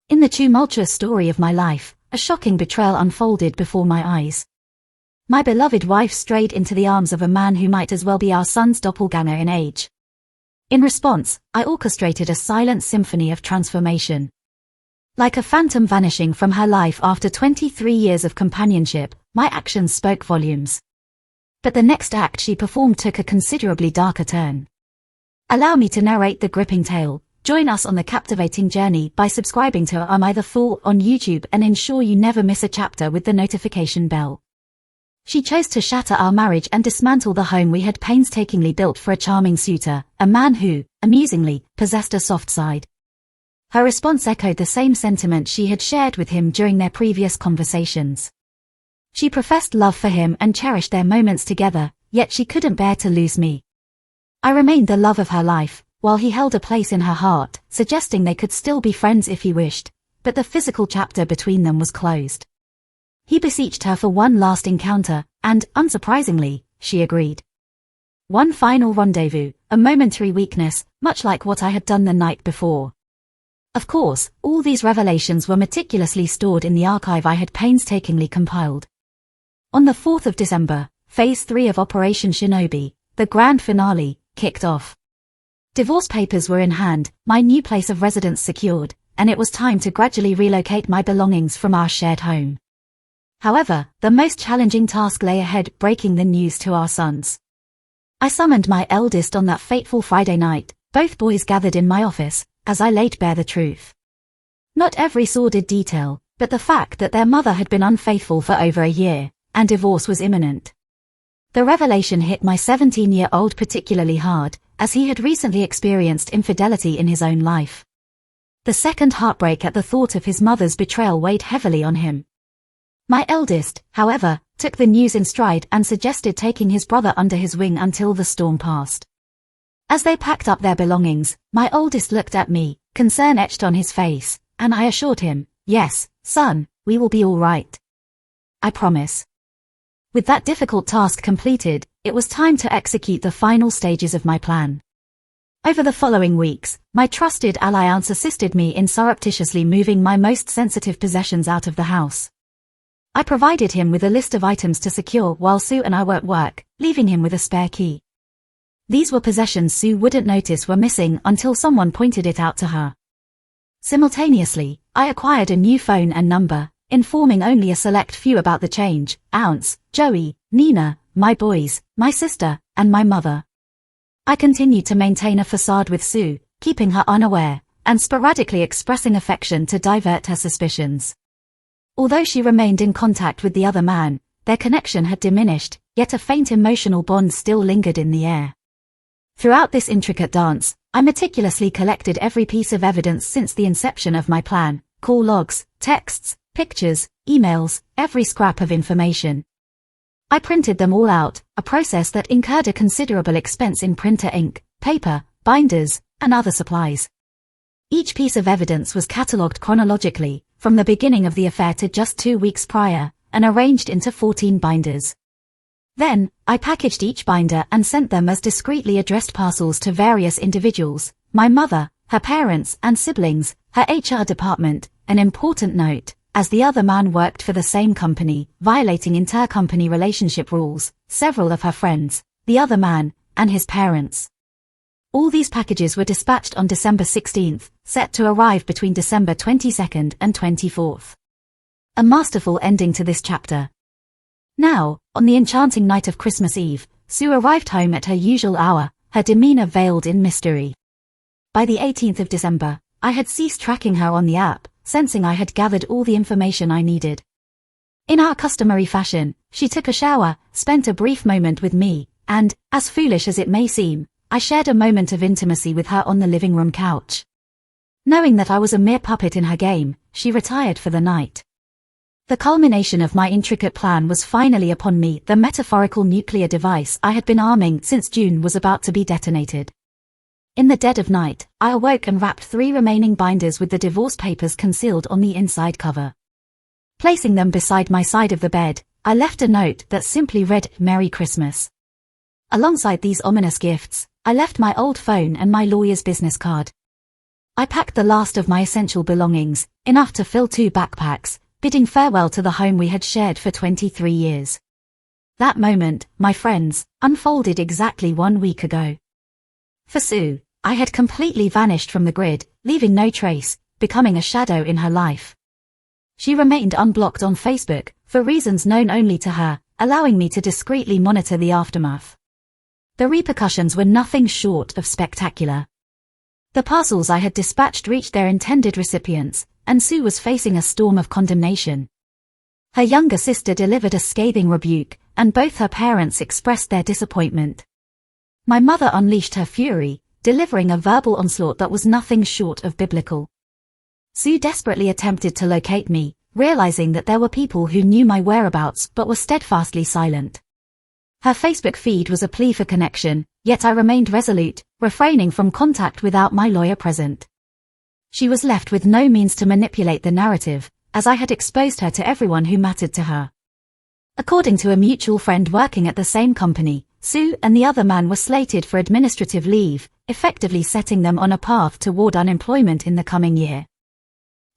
In the tumultuous story of my life, a shocking betrayal unfolded before my eyes. My beloved wife strayed into the arms of a man who might as well be our son's doppelganger in age. In response, I orchestrated a silent symphony of transformation. Like a phantom vanishing from her life after 23 years of companionship, my actions spoke volumes. But the next act she performed took a considerably darker turn. Allow me to narrate the gripping tale. Join us on the captivating journey by subscribing to AmITheA on YouTube and ensure you never miss a chapter with the notification bell. She chose to shatter our marriage and dismantle the home we had painstakingly built for a charming suitor, a man who, amusingly, possessed a soft side. Her response echoed the same sentiment she had shared with him during their previous conversations. She professed love for him and cherished their moments together, yet she couldn't bear to lose me. I remained the love of her life, while he held a place in her heart, suggesting they could still be friends if he wished, but the physical chapter between them was closed. He beseeched her for one last encounter, and, unsurprisingly, she agreed. One final rendezvous, a momentary weakness, much like what I had done the night before. Of course, all these revelations were meticulously stored in the archive I had painstakingly compiled. On the 4th of December, Phase 3 of Operation Shinobi, the grand finale, kicked off. Divorce papers were in hand, my new place of residence secured, and it was time to gradually relocate my belongings from our shared home. However, the most challenging task lay ahead, breaking the news to our sons. I summoned my eldest on that fateful Friday night. Both boys gathered in my office, as I laid bare the truth. Not every sordid detail, but the fact that their mother had been unfaithful for over a year, and divorce was imminent. The revelation hit my 17-year-old particularly hard, as he had recently experienced infidelity in his own life. The second heartbreak at the thought of his mother's betrayal weighed heavily on him. My eldest, however, took the news in stride and suggested taking his brother under his wing until the storm passed. As they packed up their belongings, my oldest looked at me, concern etched on his face, and I assured him, "Yes, son, we will be all right. I promise." With that difficult task completed, it was time to execute the final stages of my plan. Over the following weeks, my trusted alliance assisted me in surreptitiously moving my most sensitive possessions out of the house. I provided him with a list of items to secure while Sue and I were at work, leaving him with a spare key. These were possessions Sue wouldn't notice were missing until someone pointed it out to her. Simultaneously, I acquired a new phone and number, informing only a select few about the change: Ounce, Joey, Nina, my boys, my sister, and my mother. I continued to maintain a facade with Sue, keeping her unaware, and sporadically expressing affection to divert her suspicions. Although she remained in contact with the other man, their connection had diminished, yet a faint emotional bond still lingered in the air. Throughout this intricate dance, I meticulously collected every piece of evidence since the inception of my plan: call logs, texts, pictures, emails, every scrap of information. I printed them all out, a process that incurred a considerable expense in printer ink, paper, binders, and other supplies. Each piece of evidence was catalogued chronologically, from the beginning of the affair to just 2 weeks prior, and arranged into 14 binders. Then, I packaged each binder and sent them as discreetly addressed parcels to various individuals: my mother, her parents and siblings, her HR department. An important note: as the other man worked for the same company, violating intercompany relationship rules, several of her friends, the other man, and his parents. All these packages were dispatched on December 16th, set to arrive between December 22nd and 24th. A masterful ending to this chapter. Now, on the enchanting night of Christmas Eve, Sue arrived home at her usual hour, her demeanor veiled in mystery. By the 18th of December, I had ceased tracking her on the app, sensing I had gathered all the information I needed. In our customary fashion, she took a shower, spent a brief moment with me, and, as foolish as it may seem, I shared a moment of intimacy with her on the living room couch. Knowing that I was a mere puppet in her game, she retired for the night. The culmination of my intricate plan was finally upon me. The metaphorical nuclear device I had been arming since June was about to be detonated. In the dead of night, I awoke and wrapped 3 remaining binders with the divorce papers concealed on the inside cover. Placing them beside my side of the bed, I left a note that simply read, "Merry Christmas." Alongside these ominous gifts, I left my old phone and my lawyer's business card. I packed the last of my essential belongings, enough to fill 2 backpacks, bidding farewell to the home we had shared for 23 years. That moment, my friends, unfolded exactly 1 week ago. For Sue, I had completely vanished from the grid, leaving no trace, becoming a shadow in her life. She remained unblocked on Facebook, for reasons known only to her, allowing me to discreetly monitor the aftermath. The repercussions were nothing short of spectacular. The parcels I had dispatched reached their intended recipients, and Sue was facing a storm of condemnation. Her younger sister delivered a scathing rebuke, and both her parents expressed their disappointment. My mother unleashed her fury, delivering a verbal onslaught that was nothing short of biblical. Sue desperately attempted to locate me, realizing that there were people who knew my whereabouts but were steadfastly silent. Her Facebook feed was a plea for connection, yet I remained resolute, refraining from contact without my lawyer present. She was left with no means to manipulate the narrative, as I had exposed her to everyone who mattered to her. According to a mutual friend working at the same company, Sue and the other man were slated for administrative leave, effectively setting them on a path toward unemployment in the coming year.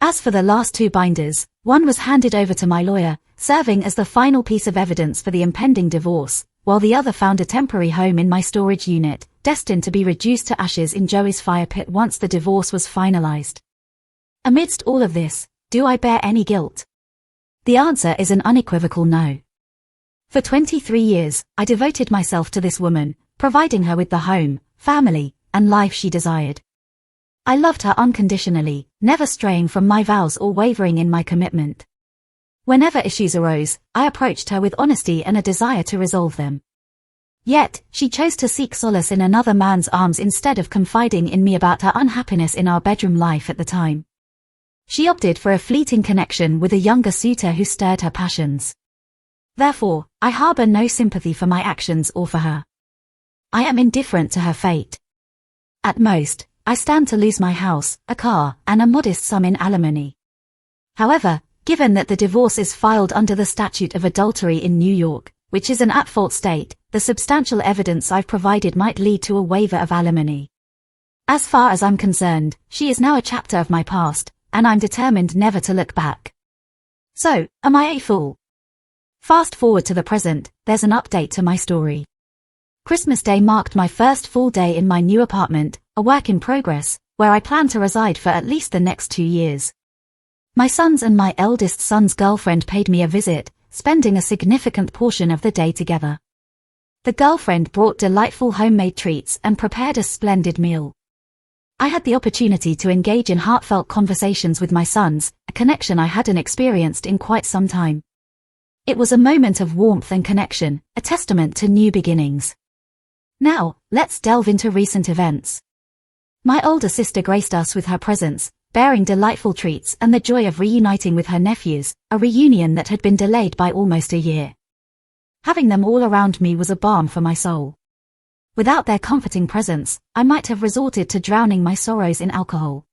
As for the last 2 binders, one was handed over to my lawyer, serving as the final piece of evidence for the impending divorce, while the other found a temporary home in my storage unit, destined to be reduced to ashes in Joey's fire pit once the divorce was finalized. Amidst all of this, do I bear any guilt? The answer is an unequivocal no. For 23 years, I devoted myself to this woman, providing her with the home, family, and life she desired. I loved her unconditionally, never straying from my vows or wavering in my commitment. Whenever issues arose, I approached her with honesty and a desire to resolve them. Yet, she chose to seek solace in another man's arms instead of confiding in me about her unhappiness in our bedroom life at the time. She opted for a fleeting connection with a younger suitor who stirred her passions. Therefore, I harbor no sympathy for my actions or for her. I am indifferent to her fate. At most, I stand to lose my house, a car, and a modest sum in alimony. However, given that the divorce is filed under the statute of adultery in New York, which is an at-fault state, the substantial evidence I've provided might lead to a waiver of alimony. As far as I'm concerned, she is now a chapter of my past, and I'm determined never to look back. So, am I a fool? Fast forward to the present, there's an update to my story. Christmas Day marked my first full day in my new apartment, a work in progress, where I plan to reside for at least the next 2 years. My sons and my eldest son's girlfriend paid me a visit, spending a significant portion of the day together. The girlfriend brought delightful homemade treats and prepared a splendid meal. I had the opportunity to engage in heartfelt conversations with my sons, a connection I hadn't experienced in quite some time. It was a moment of warmth and connection, a testament to new beginnings. Now, let's delve into recent events. My older sister graced us with her presence, bearing delightful treats and the joy of reuniting with her nephews, a reunion that had been delayed by almost a year. Having them all around me was a balm for my soul. Without their comforting presence, I might have resorted to drowning my sorrows in alcohol.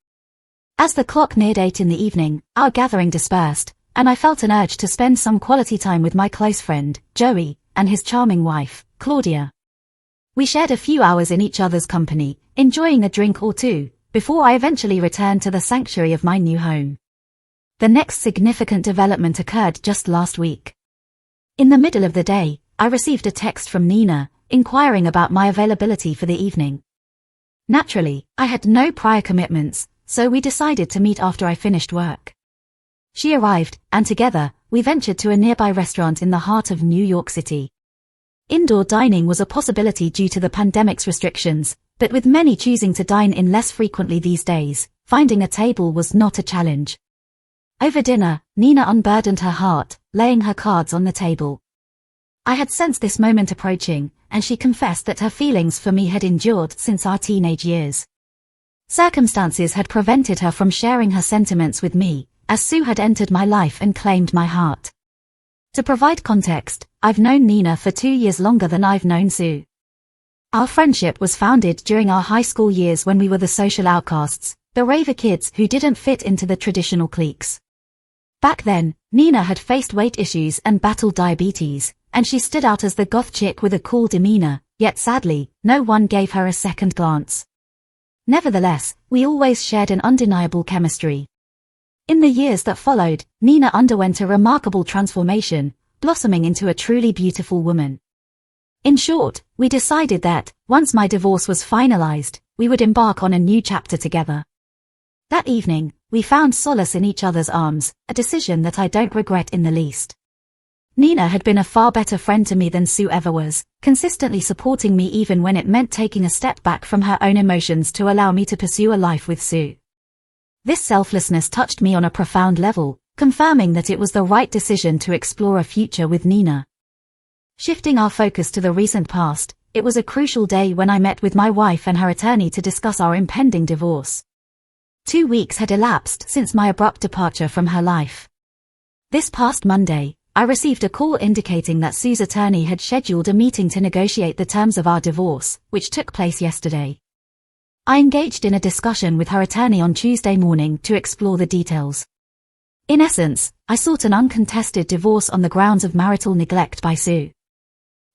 As the clock neared 8 in the evening, our gathering dispersed, and I felt an urge to spend some quality time with my close friend, Joey, and his charming wife, Claudia. We shared a few hours in each other's company, enjoying a drink or two, before I eventually returned to the sanctuary of my new home. The next significant development occurred just last week. In the middle of the day, I received a text from Nina, inquiring about my availability for the evening. Naturally, I had no prior commitments, so we decided to meet after I finished work. She arrived, and together, we ventured to a nearby restaurant in the heart of New York City. Indoor dining was a possibility due to the pandemic's restrictions, but with many choosing to dine in less frequently these days, finding a table was not a challenge. Over dinner, Nina unburdened her heart, laying her cards on the table. I had sensed this moment approaching, and she confessed that her feelings for me had endured since our teenage years. Circumstances had prevented her from sharing her sentiments with me, as Sue had entered my life and claimed my heart. To provide context, I've known Nina for 2 years longer than I've known Sue. Our friendship was founded during our high school years when we were the social outcasts, the raver kids who didn't fit into the traditional cliques. Back then, Nina had faced weight issues and battled diabetes, and she stood out as the goth chick with a cool demeanor, yet sadly, no one gave her a second glance. Nevertheless, we always shared an undeniable chemistry. In the years that followed, Nina underwent a remarkable transformation, blossoming into a truly beautiful woman. In short, we decided that, once my divorce was finalized, we would embark on a new chapter together. That evening, we found solace in each other's arms, a decision that I don't regret in the least. Nina had been a far better friend to me than Sue ever was, consistently supporting me even when it meant taking a step back from her own emotions to allow me to pursue a life with Sue. This selflessness touched me on a profound level, confirming that it was the right decision to explore a future with Nina. Shifting our focus to the recent past, it was a crucial day when I met with my wife and her attorney to discuss our impending divorce. 2 weeks had elapsed since my abrupt departure from her life. This past Monday, I received a call indicating that Sue's attorney had scheduled a meeting to negotiate the terms of our divorce, which took place yesterday. I engaged in a discussion with her attorney on Tuesday morning to explore the details. In essence, I sought an uncontested divorce on the grounds of marital neglect by Sue.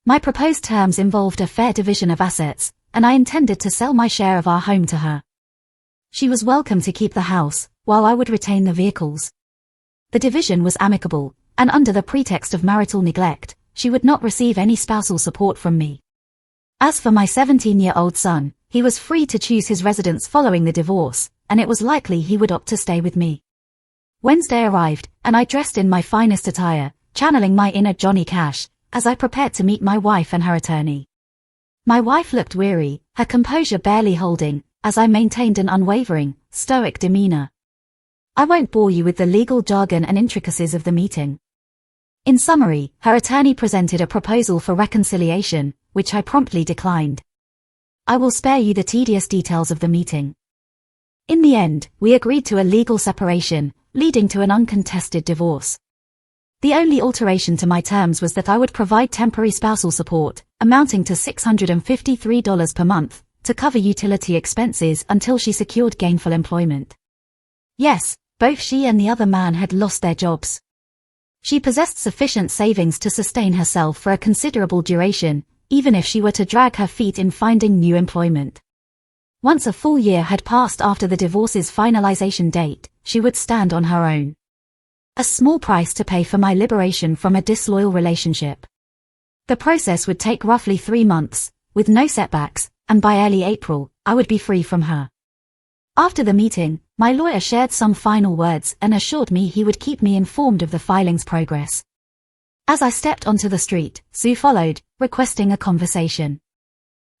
My proposed terms involved a fair division of assets, and I intended to sell my share of our home to her. She was welcome to keep the house, while I would retain the vehicles. The division was amicable, and under the pretext of marital neglect, she would not receive any spousal support from me. As for my 17-year-old son, he was free to choose his residence following the divorce, and it was likely he would opt to stay with me. Wednesday arrived, and I dressed in my finest attire, channeling my inner Johnny Cash, as I prepared to meet my wife and her attorney. My wife looked weary, her composure barely holding, as I maintained an unwavering, stoic demeanor. I won't bore you with the legal jargon and intricacies of the meeting. In summary, her attorney presented a proposal for reconciliation, which I promptly declined. I will spare you the tedious details of the meeting. In the end, we agreed to a legal separation, leading to an uncontested divorce. The only alteration to my terms was that I would provide temporary spousal support, amounting to $653 per month, to cover utility expenses until she secured gainful employment. Yes, both she and the other man had lost their jobs. She possessed sufficient savings to sustain herself for a considerable duration, even if she were to drag her feet in finding new employment. Once a full year had passed after the divorce's finalization date, she would stand on her own. A small price to pay for my liberation from a disloyal relationship. The process would take roughly 3 months, with no setbacks, and by early April, I would be free from her. After the meeting, my lawyer shared some final words and assured me he would keep me informed of the filing's progress. As I stepped onto the street, Sue followed, requesting a conversation.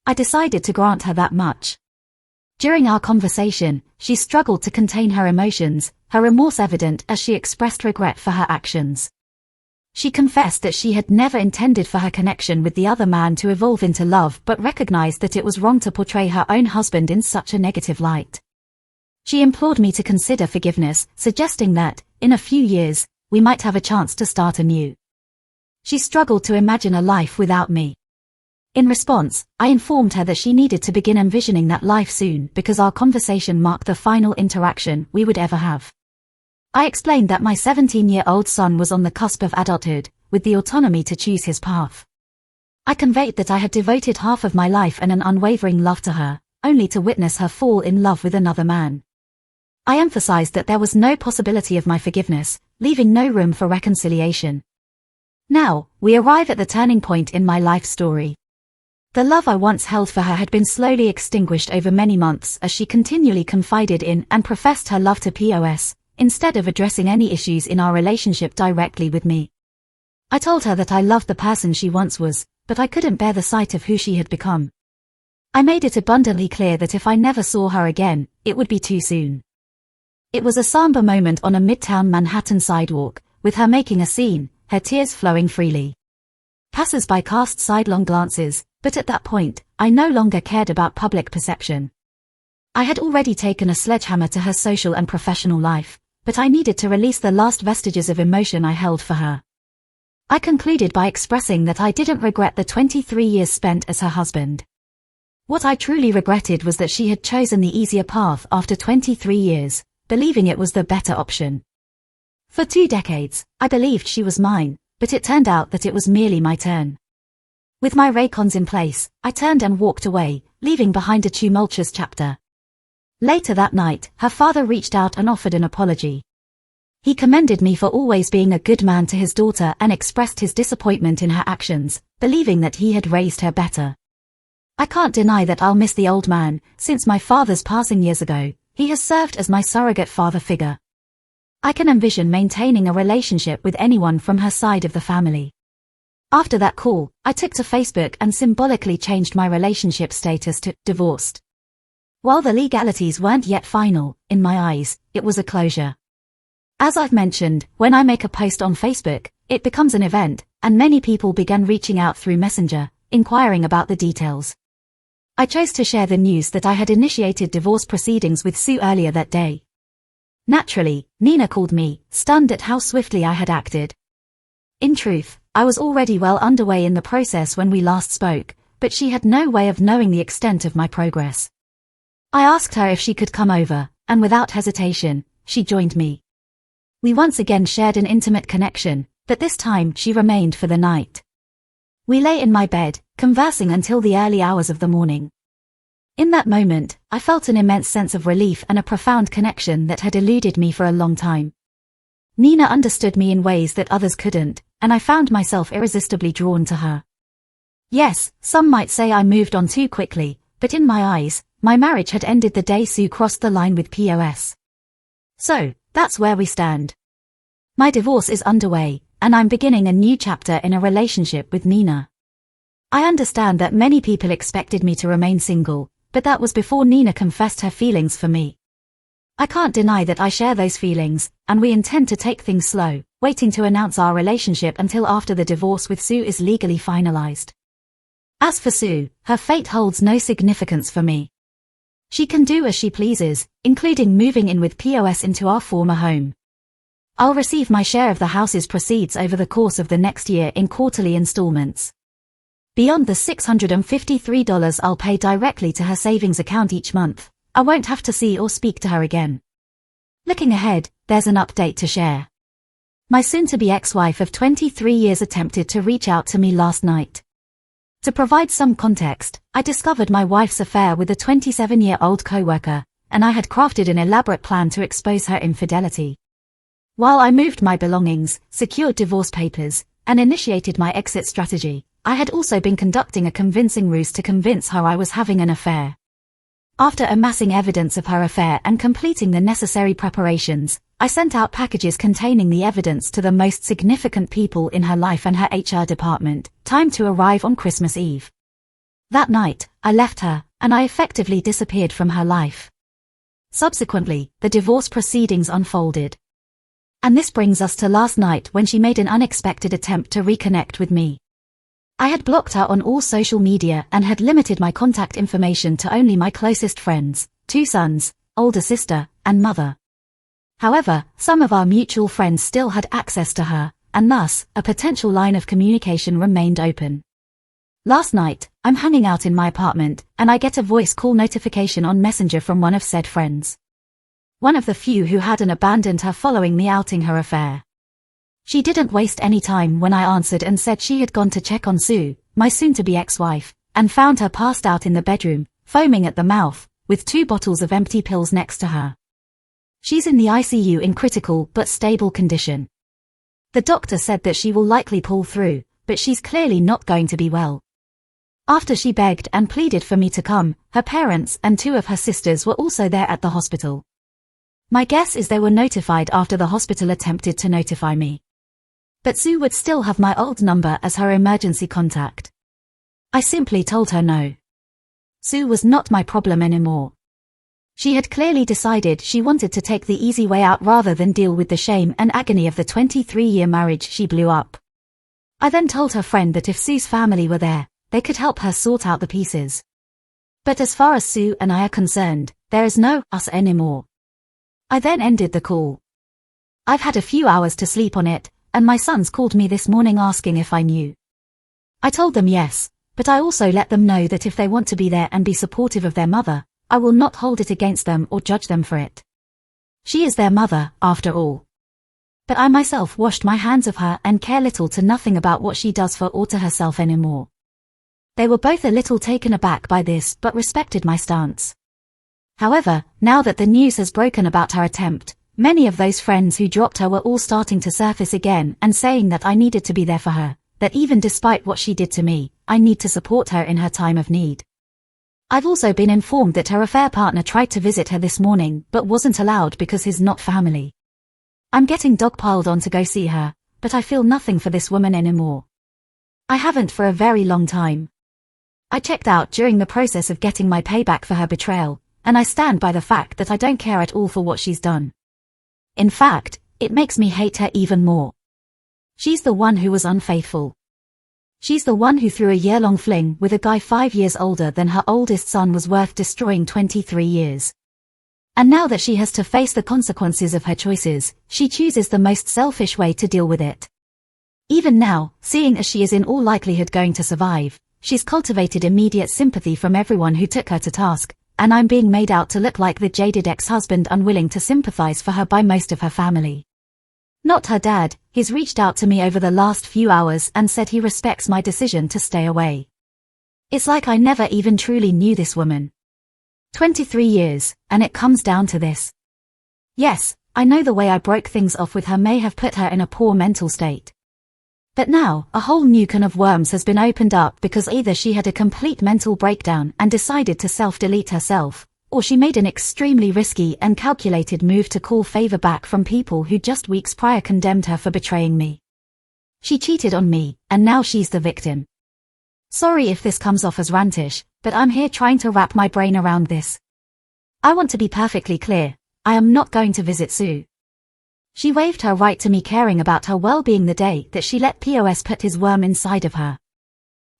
I decided to grant her that much. During our conversation, she struggled to contain her emotions, her remorse evident as she expressed regret for her actions. She confessed that she had never intended for her connection with the other man to evolve into love but recognized that it was wrong to portray her own husband in such a negative light. She implored me to consider forgiveness, suggesting that, in a few years, we might have a chance to start anew. She struggled to imagine a life without me. In response, I informed her that she needed to begin envisioning that life soon because our conversation marked the final interaction we would ever have. I explained that my 17-year-old son was on the cusp of adulthood, with the autonomy to choose his path. I conveyed that I had devoted half of my life and an unwavering love to her, only to witness her fall in love with another man. I emphasized that there was no possibility of my forgiveness, leaving no room for reconciliation. Now, we arrive at the turning point in my life story. The love I once held for her had been slowly extinguished over many months as she continually confided in and professed her love to POS, instead of addressing any issues in our relationship directly with me. I told her that I loved the person she once was, but I couldn't bear the sight of who she had become. I made it abundantly clear that if I never saw her again, it would be too soon. It was a somber moment on a midtown Manhattan sidewalk, with her making a scene, her tears flowing freely. Passers-by cast sidelong glances, but at that point, I no longer cared about public perception. I had already taken a sledgehammer to her social and professional life, but I needed to release the last vestiges of emotion I held for her. I concluded by expressing that I didn't regret the 23 years spent as her husband. What I truly regretted was that she had chosen the easier path after 23 years, believing it was the better option. For 2 decades, I believed she was mine, but it turned out that it was merely my turn. With my Raycons in place, I turned and walked away, leaving behind a tumultuous chapter. Later that night, her father reached out and offered an apology. He commended me for always being a good man to his daughter and expressed his disappointment in her actions, believing that he had raised her better. I can't deny that I'll miss the old man. Since my father's passing years ago, he has served as my surrogate father figure. I can envision maintaining a relationship with anyone from her side of the family. After that call, I took to Facebook and symbolically changed my relationship status to divorced. While the legalities weren't yet final, in my eyes, it was a closure. As I've mentioned, when I make a post on Facebook, it becomes an event, and many people began reaching out through Messenger, inquiring about the details. I chose to share the news that I had initiated divorce proceedings with Sue earlier that day. Naturally, Nina called me, stunned at how swiftly I had acted. In truth, I was already well underway in the process when we last spoke, but she had no way of knowing the extent of my progress. I asked her if she could come over, and without hesitation, she joined me. We once again shared an intimate connection, but this time she remained for the night. We lay in my bed, conversing until the early hours of the morning. In that moment, I felt an immense sense of relief and a profound connection that had eluded me for a long time. Nina understood me in ways that others couldn't, and I found myself irresistibly drawn to her. Yes, some might say I moved on too quickly, but in my eyes, my marriage had ended the day Sue crossed the line with POS. So, that's where we stand. My divorce is underway, and I'm beginning a new chapter in a relationship with Nina. I understand that many people expected me to remain single, but that was before Nina confessed her feelings for me. I can't deny that I share those feelings, and we intend to take things slow, waiting to announce our relationship until after the divorce with Sue is legally finalized. As for Sue, her fate holds no significance for me. She can do as she pleases, including moving in with POS into our former home. I'll receive my share of the house's proceeds over the course of the next year in quarterly installments. Beyond the $653 I'll pay directly to her savings account each month, I won't have to see or speak to her again. Looking ahead, there's an update to share. My soon-to-be ex-wife of 23 years attempted to reach out to me last night. To provide some context, I discovered my wife's affair with a 27-year-old co-worker, and I had crafted an elaborate plan to expose her infidelity. While I moved my belongings, secured divorce papers, and initiated my exit strategy, I had also been conducting a convincing ruse to convince her I was having an affair. After amassing evidence of her affair and completing the necessary preparations, I sent out packages containing the evidence to the most significant people in her life and her HR department, timed to arrive on Christmas Eve. That night, I left her, and I effectively disappeared from her life. Subsequently, the divorce proceedings unfolded. And this brings us to last night when she made an unexpected attempt to reconnect with me. I had blocked her on all social media and had limited my contact information to only my closest friends, 2 sons, older sister, and mother. However, some of our mutual friends still had access to her, and thus, a potential line of communication remained open. Last night, I'm hanging out in my apartment, and I get a voice call notification on Messenger from one of said friends. One of the few who hadn't abandoned her following me outing her affair. She didn't waste any time when I answered and said she had gone to check on Sue, my soon-to-be ex-wife, and found her passed out in the bedroom, foaming at the mouth, with 2 bottles of empty pills next to her. She's in the ICU in critical but stable condition. The doctor said that she will likely pull through, but she's clearly not going to be well. After she begged and pleaded for me to come, her parents and 2 of her sisters were also there at the hospital. My guess is they were notified after the hospital attempted to notify me. But Sue would still have my old number as her emergency contact. I simply told her no. Sue was not my problem anymore. She had clearly decided she wanted to take the easy way out rather than deal with the shame and agony of the 23-year marriage she blew up. I then told her friend that if Sue's family were there, they could help her sort out the pieces. But as far as Sue and I are concerned, there is no us anymore. I then ended the call. I've had a few hours to sleep on it, and my sons called me this morning asking if I knew. I told them yes, but I also let them know that if they want to be there and be supportive of their mother, I will not hold it against them or judge them for it. She is their mother, after all. But I myself washed my hands of her and care little to nothing about what she does for or to herself anymore. They were both a little taken aback by this but respected my stance. However, now that the news has broken about her attempt, many of those friends who dropped her were all starting to surface again and saying that I needed to be there for her, that even despite what she did to me, I need to support her in her time of need. I've also been informed that her affair partner tried to visit her this morning but wasn't allowed because he's not family. I'm getting dogpiled on to go see her, but I feel nothing for this woman anymore. I haven't for a very long time. I checked out during the process of getting my payback for her betrayal, and I stand by the fact that I don't care at all for what she's done. In fact, it makes me hate her even more. She's the one who was unfaithful. She's the one who threw a year-long fling with a guy 5 years older than her oldest son was worth destroying 23 years. And now that she has to face the consequences of her choices, she chooses the most selfish way to deal with it. Even now, seeing as she is in all likelihood going to survive, she's cultivated immediate sympathy from everyone who took her to task, and I'm being made out to look like the jaded ex-husband unwilling to sympathize for her by most of her family. Not her dad. He's reached out to me over the last few hours and said he respects my decision to stay away. It's like I never even truly knew this woman. 23 years, and it comes down to this. Yes, I know the way I broke things off with her may have put her in a poor mental state. But now, a whole new can of worms has been opened up because either she had a complete mental breakdown and decided to self-delete herself, or she made an extremely risky and calculated move to call favor back from people who just weeks prior condemned her for betraying me. She cheated on me, and now she's the victim. Sorry if this comes off as rantish, but I'm here trying to wrap my brain around this. I want to be perfectly clear, I am not going to visit Sue. She waived her right to me caring about her well-being the day that she let POS put his worm inside of her.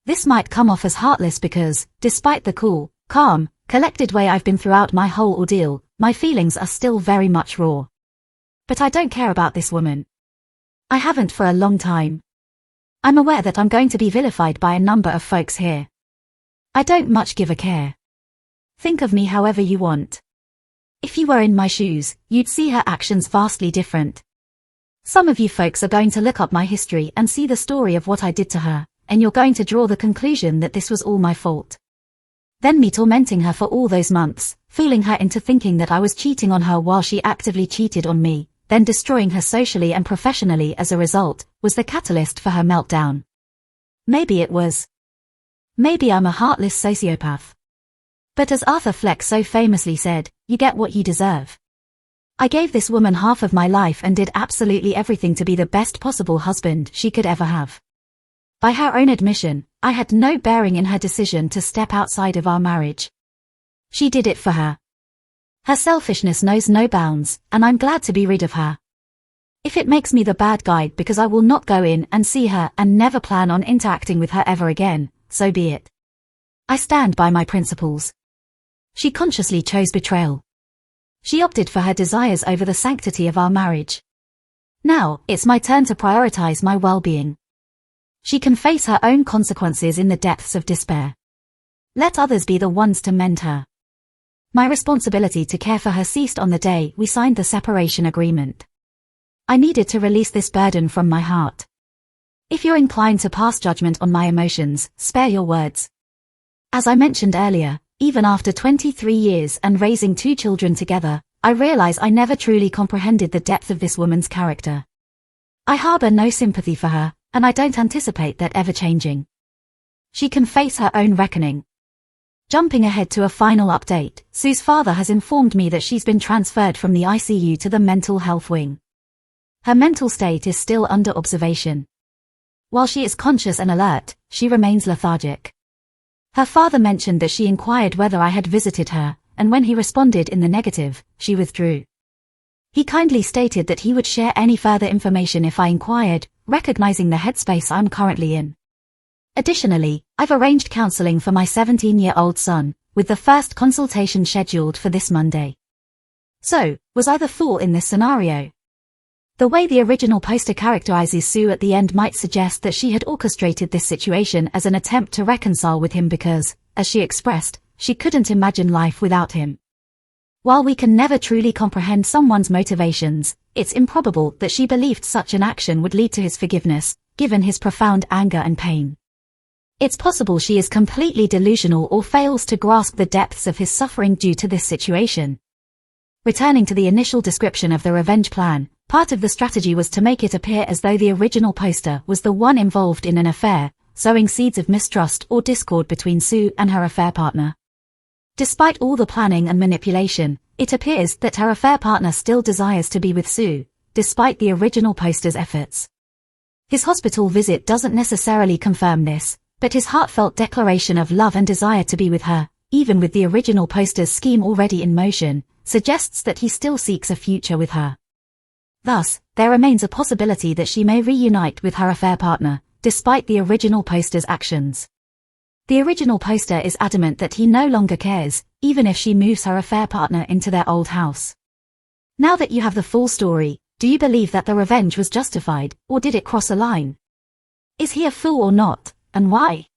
This might come off as heartless because, despite the cool, calm, collected way I've been throughout my whole ordeal, my feelings are still very much raw. But I don't care about this woman. I haven't for a long time. I'm aware that I'm going to be vilified by a number of folks here. I don't much give a care. Think of me however you want. If you were in my shoes, you'd see her actions vastly different. Some of you folks are going to look up my history and see the story of what I did to her, and you're going to draw the conclusion that this was all my fault. Then me tormenting her for all those months, fooling her into thinking that I was cheating on her while she actively cheated on me, then destroying her socially and professionally as a result, was the catalyst for her meltdown. Maybe it was. Maybe I'm a heartless sociopath. But as Arthur Fleck so famously said, you get what you deserve. I gave this woman half of my life and did absolutely everything to be the best possible husband she could ever have. By her own admission, I had no bearing in her decision to step outside of our marriage. She did it for her. Her selfishness knows no bounds, and I'm glad to be rid of her. If it makes me the bad guy because I will not go in and see her and never plan on interacting with her ever again, so be it. I stand by my principles. She consciously chose betrayal. She opted for her desires over the sanctity of our marriage. Now, it's my turn to prioritize my well-being. She can face her own consequences in the depths of despair. Let others be the ones to mend her. My responsibility to care for her ceased on the day we signed the separation agreement. I needed to release this burden from my heart. If you're inclined to pass judgment on my emotions, spare your words. As I mentioned earlier, even after 23 years and raising 2 children together, I realize I never truly comprehended the depth of this woman's character. I harbor no sympathy for her, and I don't anticipate that ever changing. She can face her own reckoning. Jumping ahead to a final update, Sue's father has informed me that she's been transferred from the ICU to the mental health wing. Her mental state is still under observation. While she is conscious and alert, she remains lethargic. Her father mentioned that she inquired whether I had visited her, and when he responded in the negative, she withdrew. He kindly stated that he would share any further information if I inquired, recognizing the headspace I'm currently in. Additionally, I've arranged counseling for my 17-year-old son, with the first consultation scheduled for this Monday. So, was I the fool in this scenario? The way the original poster characterizes Sue at the end might suggest that she had orchestrated this situation as an attempt to reconcile with him because, as she expressed, she couldn't imagine life without him. While we can never truly comprehend someone's motivations, it's improbable that she believed such an action would lead to his forgiveness, given his profound anger and pain. It's possible she is completely delusional or fails to grasp the depths of his suffering due to this situation. Returning to the initial description of the revenge plan, part of the strategy was to make it appear as though the original poster was the one involved in an affair, sowing seeds of mistrust or discord between Sue and her affair partner. Despite all the planning and manipulation, it appears that her affair partner still desires to be with Sue, despite the original poster's efforts. His hospital visit doesn't necessarily confirm this, but his heartfelt declaration of love and desire to be with her, even with the original poster's scheme already in motion, suggests that he still seeks a future with her. Thus, there remains a possibility that she may reunite with her affair partner, despite the original poster's actions. The original poster is adamant that he no longer cares, even if she moves her affair partner into their old house. Now that you have the full story, do you believe that the revenge was justified, or did it cross a line? Is he a fool or not, and why?